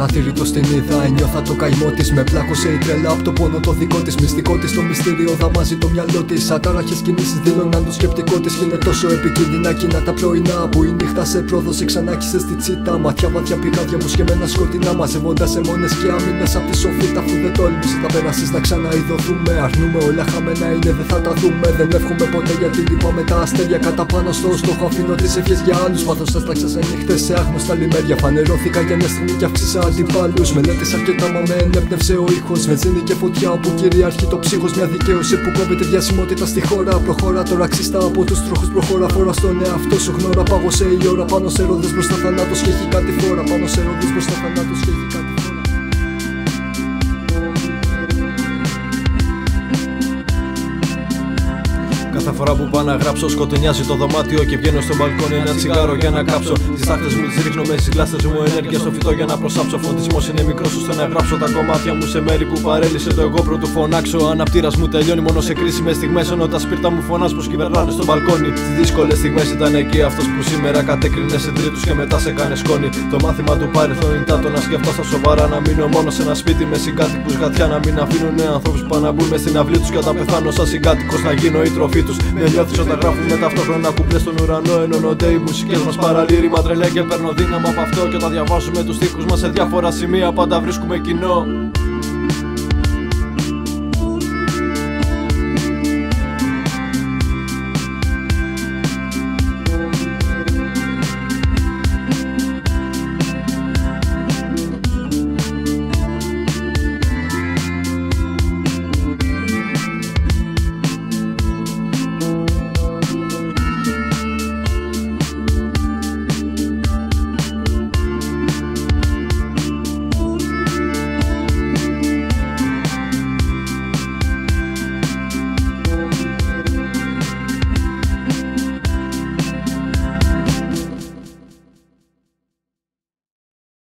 Απαρατήρητο την είδα, ένιωθα το καημό της. Με πλάκωσε η τρέλα από το πόνο το δικό της. Μυστικό της το μυστήριο δαμάζει το μυαλό της. Ατάραχες κινήσεις δήλωναν το σκεπτικό της. Και είναι τόσο επικίνδυνα εκείνα τα πρωινά που η νύχτα σε πρόδωσε ξανάρχισε στη τσίτα. Ματιά βαδιά πηγάδια μου σκεμμένα σκοτεινά. Μαζεύοντας αιμόνες και άμυνες απ' τη σοφίτα. Αφού δεν τόλμησε τα πέρασεις να ξαναειδωθούμε. Αρνούμε όλα χαμένα είναι, δεν θα τα δούμε. Δεν εύχομαι ποτέ γιατί λυπάμαι τα αστέρια κατά πάνω στο στόχο. Αφήνω τις ευχές για άλλους. Πάθος έστραξα σε νύχτες σε άγνωστα λιμέρια. Φανερώθηκα για μια στιγμή κι αύξησα αντιπάλους. Μελέτης αρκετά μα με ενέπνευσε ο ήχος. Βενζίνη και φωτιά όπου κυριαρχεί το ψύχος. Μια δικαίωση που κόβει τη διασημότητα στη χώρα. Προχώρα τώρα ξύστα από τους τροχούς. Προχώρα φορά στον εαυτό σου γνώρα. Πάγωσε η ώρα πάνω σε ρόδες μπροστά θανάτος και έχει κάτι φόρα. Πάνω σε ρόδες μπροστά θανάτος και έχει κάτι φόρα. Κάθε φορά που πάω να γράψω, σκοτεινιάζει το δωμάτιο και βγαίνω στο μπαλκόνι ένα τσιγάρο για να κάψω. Τις τάχτες μου τις ρίχνω με τις γλάστες μου ενέργεια στο φυτό για να προσάψω. Φωτισμός είναι μικρός ώστε να γράψω τα κομμάτια μου σε μέρη που παρέλυσε το εγώ πρωτού φωνάξω. Αναπτήρας μου τελειώνει μόνο σε κρίσιμες στιγμές. Ενώ τα σπίρτα μου φωνάς πως κυβερνάνε στο μπαλκόνι. Στις δύσκολες στιγμές ήταν εκεί αυτός που σήμερα κατέκρινε σε τρίτους και μετά σε κάνε σκόνη. Το μάθημα του παρελθόν ήταν το να σκεφτώ στα σοβαρά. Να μείνω μόνο σε ένα σπίτι με συγκάτοικους γατιά. Να μην αφήνουν ανθρώπους που να μπουν μες στην αυλή τους. Και όταν πεθάνω σαν συγκάτοικος να γίνω η τροφή τους. Με νιώθεις όταν γράφουμε ταυτόχρονα κουμπλές στον ουρανό. Ενώνονται οι μουσικές μας παραλήρημα τρελέ και παίρνω δύναμα από αυτό. Και όταν διαβάζουμε τους στίχους μας σε διάφορα σημεία πάντα βρίσκουμε κοινό.